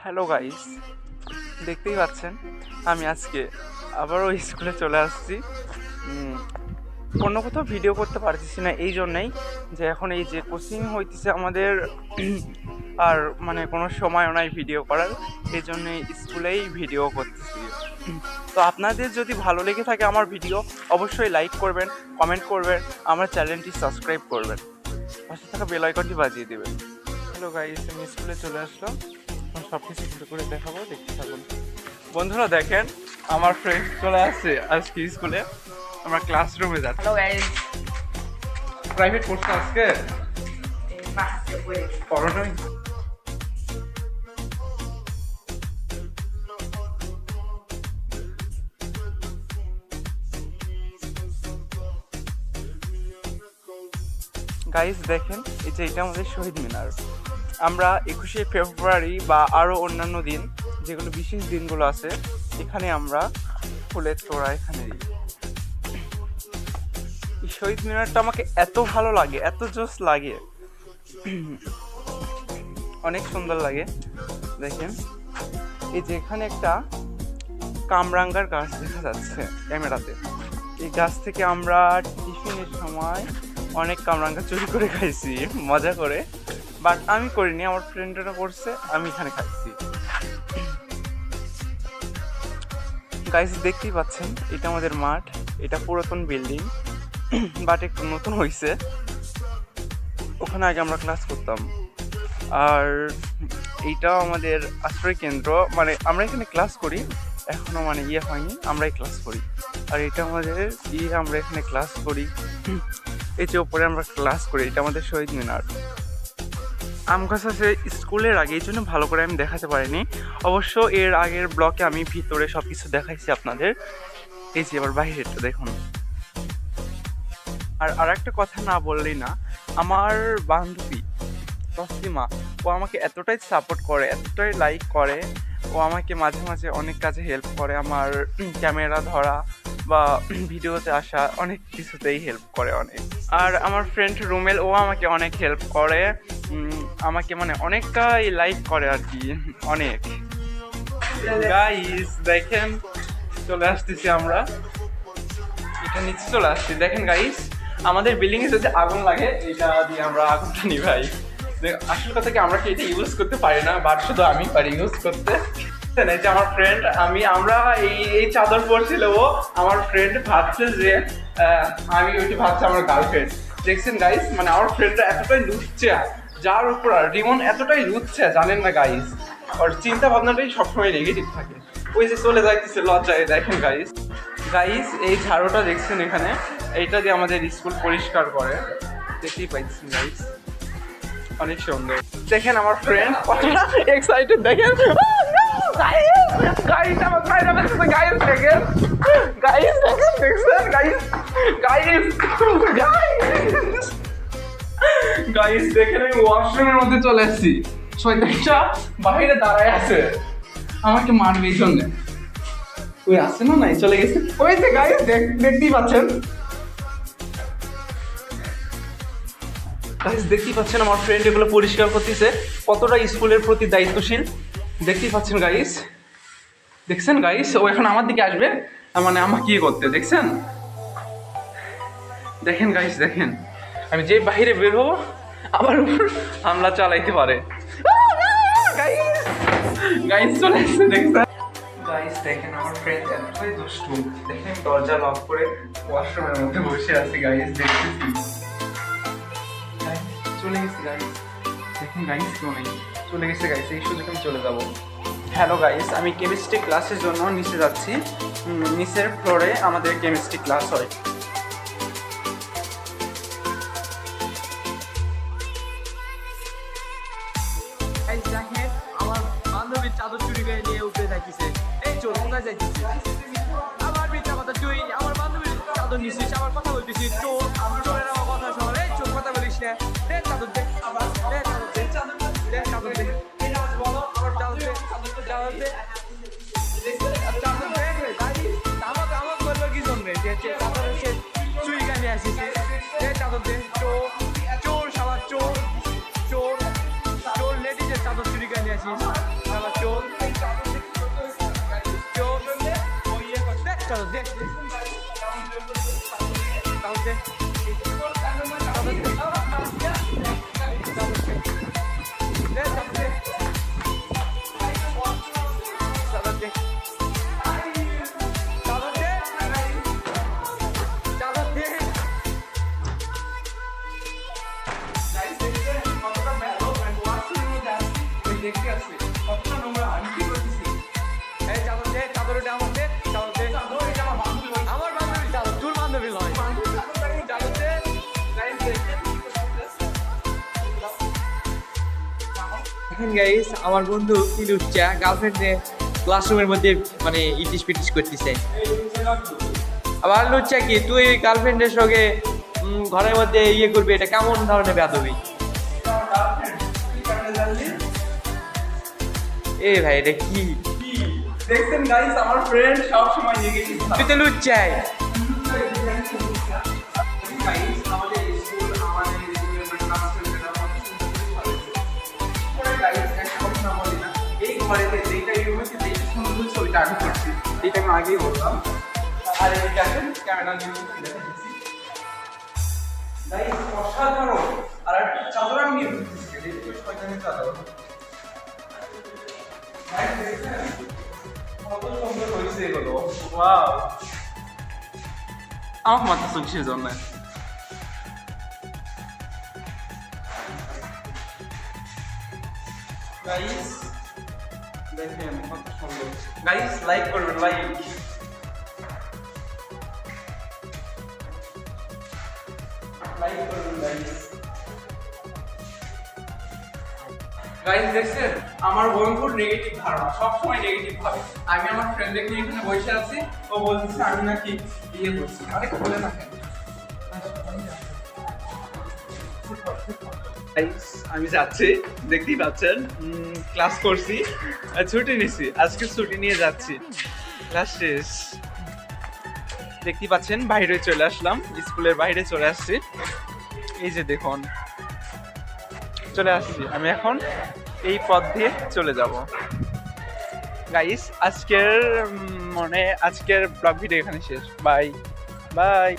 Hello guys, দেখতেই পাচ্ছেন আমি আজকে আবারও স্কুলে চলে আসছি। অন্য কোথাও ভিডিও করতে পারতেছি না এই জন্যেই যে এখন এই যে কোচিং হইতেছে আমাদের, আর মানে কোনো সময়ও নাই ভিডিও করার, এই জন্যে স্কুলেই ভিডিও করতেছি। তো আপনাদের যদি ভালো লেগে থাকে আমার ভিডিও, অবশ্যই লাইক করবেন, কমেন্ট করবেন, আমার চ্যানেলটি সাবস্ক্রাইব করবেন, পাশে থাকা বেল আইকনটি বাজিয়ে দেবেন। হ্যালো গাইস, আমি স্কুলে চলে আসলাম, সব কিছু ঘুরে ঘুরে দেখাবো, দেখতে থাকুন। বন্ধুরা দেখেন, আমার ফ্রেন্ড চলে আসছে আজকে স্কুলে, আমরা ক্লাসরুমে যাচ্ছি। হ্যালো গাইস, প্রাইভেট পড়ছে আজকে পড়ানোই। গাইস দেখেন, এই যে এটা আমাদের শহীদ মিনার। আমরা 21শে ফেব্রুয়ারি বা আরও অন্যান্য দিন, যেগুলো বিশেষ দিনগুলো আছে, এখানে আমরা ফুলের তোড়া এখানে দিই। এই শহীদ মিনারটা আমাকে এত ভালো লাগে, এত জোস লাগে, অনেক সুন্দর লাগে। দেখেন এই যে এখানে একটা কামরাঙ্গার গাছ দেখা যাচ্ছে ক্যামেরাতে। এই গাছ থেকে আমরা টিফিনের সময় অনেক কামরাঙ্গা চুরি করে খাইছি মজা করে, বাট আমি করিনি, আমার ফ্রেন্ডরা করছে, আমি এখানে খাইছি। গাইস দেখতেই পাচ্ছেন, এটা আমাদের মাঠ, এটা পুরাতন বিল্ডিং, বাট একটু নতুন হয়েছে। ওখানে আগে আমরা ক্লাস করতাম। আর এইটাও আমাদের আশ্রয় কেন্দ্র, মানে আমরা এখানে ক্লাস করি, এখনও মানে হয়নি, আমরাই ক্লাস করি। আর এটা আমাদের আমরা এখানে ক্লাস করি, এই যে ওপরে আমরা ক্লাস করি, এটা আমাদের শহীদ মিনার। আম গাছ আছে স্কুলের আগে, এই জন্য ভালো করে আমি দেখাতে পারিনি। অবশ্য এর আগের ব্লকে আমি ভিতরে সব কিছু দেখাইছি আপনাদের। এই যে আবার বাইরেটা দেখুন। আর একটা কথা না বললেই না, আমার বান্ধবী তসলিমা, ও আমাকে এতটাই সাপোর্ট করে, এতটাই লাইক করে, ও আমাকে মাঝে মাঝে অনেক কাজে হেল্প করে, আমার ক্যামেরা ধরা বা ভিডিওতে আসা অনেক কিছুতেই হেল্প করে অনেক। আর আমার ফ্রেন্ড রুমেল, ও আমাকে অনেক হেল্প করে, আমাকে মানে অনেকটাই লাইক করে আর কি, অনেক। গাইস দেখেন, চলে আসতেছি আমরা, এটা নিচে চলে আসছি। দেখেন গাইস, আমাদের বিল্ডিং এ যদি আগুন লাগে, এটা দিয়ে আমরা আগুনটা নিভাই। আসল কথা কি, আমরা কি এটা ইউজ করতে পারি না, বাট শুধু আমি পারি ইউজ করতে। এই যে আমার ফ্রেন্ড, আমরা এই চাদর পরছিল, ও আমার ফ্রেন্ড ভাবছে যে আমি ওইটি ভাবছে আমার গার্লফ্রেন্ড। দেখছেন গাইস, মানে আমার ফ্রেন্ডরা এতটাই লুচ্ছা, যার উপর রিমন এতটাই লুচ্ছা, জানেন না গাইস, ওর চিন্তা ভাবনাটাই সবসময় নেগেটিভ থাকে। ওই যে চলে যাইতেছে লজ্জায়। দেখেন গাইস, এই ঝাড়ুটা দেখছেন এখানে, এইটা দিয়ে আমাদের স্কুল পরিষ্কার করে, দেখতেই পাইছেন গাইস, অনেক সুন্দর। দেখেন আমার ফ্রেন্ড কতটা এক্সাইটেড, দেখেন দেখেন আমি ওয়াশরুমের মধ্যে চলে এসেছি, শয়তানটা বাইরে দাঁড়ায় আছে, আমাকে মারবে এই জন্য। ওই আসছে না, নাই চলে গেছে, ওই যে গাইস দেখতেই পাচ্ছেন, দেখতেই পাচ্ছেন আমার ফ্রেন্ড এগুলো পরিষ্কার করতেছে, কতটা স্কুলের প্রতি দায়িত্বশীল। দেখতেই পাচ্ছেন গাইস, দেখছেন গাইস, ও এখন আমার দিকে আসবে, মানে আমার কি করতে, দেখছেন। দেখেন গাইস, দেখেন আমি যে বাইরে বের হবো, আমার উপর হামলা চালাইতে পারে। গাইস চলে আসছে, দেখছেন গাইস, দেখেন আমার ফ্রেন্ড এতটাই দুষ্টু। দেখেন দরজা লক করে ওয়াশরুমের মধ্যে বসে আছি গাইস, দেখতেছি চলে গেছে গাইস। দেখেন গাইস, কেউ নেই, চলে গেছে গাইস, এই সুযোগ আমি চলে যাবো। হ্যালো গাইস, আমি কেমিস্ট্রি ক্লাসের জন্য নিচে যাচ্ছি, নিচের ফ্লোরে আমাদের কেমিস্ট্রি ক্লাস হয়। আমার বান্ধবীর চাদর চুরি করে নিয়ে উঠে থাকিছে। এই চোর কোথায় যাইতেছে? আমার মিথ্যা কথা, তুই আমার বান্ধবীর চাদর নিছিস, আমার কথা বলতেছিস, চোর চোরের আমার কথা শোন, এই চোর কথা বলিস না, দে চাদর দে, আবার দে চাদর দে, দে চাদর দে, বলো আমার চাদর দে, চাদর দে, চাদর দে, চাদর দে, আমাকে বললো কি জন্যে যে চাদর হচ্ছে চুরি করে নিয়ে আসিস, দে চাদর দে, চোর চোর শালা চোর, চোর চোর লেডিজের চাদর চুরি করে নিয়ে আসিস। আমার চোর চোর ও ইয়ে করছে চলো দেখ তাহলে দেখতে আসছে কতটা নোংরা আমি কি করতেছি এই চাদর দে চাদর ওটা আমার দে চাদর দে চাদর এটা আমার বান্ধবী ভাই আমার বান্ধবী চাদর তোর বান্ধবী নয় চাদর দে এখন গাইস আমার বন্ধু কি লুচ্চা গার্লফ্রেন্ডে ক্লাসরুমের মধ্যে মানে ইটিস পিটিস করতেছে আবার লুচ্চা কি তুই গার্লফ্রেন্ডের সঙ্গে ঘরের মধ্যে ইয়ে করবি এটা কেমন ধরনের বেয়াদবি এ ভাই এটা কি দেখছেন গাইস আমার ফ্রেন্ড সব সময় নেগেটিভ তুই তো লুচ্চাই গাইস আমাদের স্কুল আমাদের এই ঘরেতে যেটা ইউনিভার্সিটি যেটা সুন্দর ছবিটা আগে করছি এটা আমি আগেই বললাম আর এই ক্যামেরা নিয়ে গাইস অসাধারণ আর একটা চাদর আমি নিয়ে বলতেছি এটা শয়তানের চাদর কত সুন্দর হয়েছে এগুলো ওয়াও আমার মাথা চলছে জন্য গাইস দেখেন কত সুন্দর গাইস লাইক করবেন লাইক করবেন গাইস গাইস দেখছেন আমার বন্ধুর নেগেটিভ ধারণা সবসময় নেগেটিভ ভাবে আমি আমার ফ্রেন্ডকে নিয়ে এখানে বসে আছি ও বলতেছে আমি নাকি বিয়ে করছি আরে বলে না কেন গাইস আমি যাচ্ছি দেখতেই পাচ্ছেন ক্লাস করছি ছুটি নিছি আজকে ছুটি নিয়ে যাচ্ছি ক্লাস শেষ দেখতেই পাচ্ছেন বাইরে চলে আসলাম স্কুলের বাইরে চলে আসছি এই যে দেখুন চলে আসছি আমি এখন এই পথ দিয়ে চলে যাব গাইস আজকের ব্লগ ভিডিও এখানে শেষ বাই বাই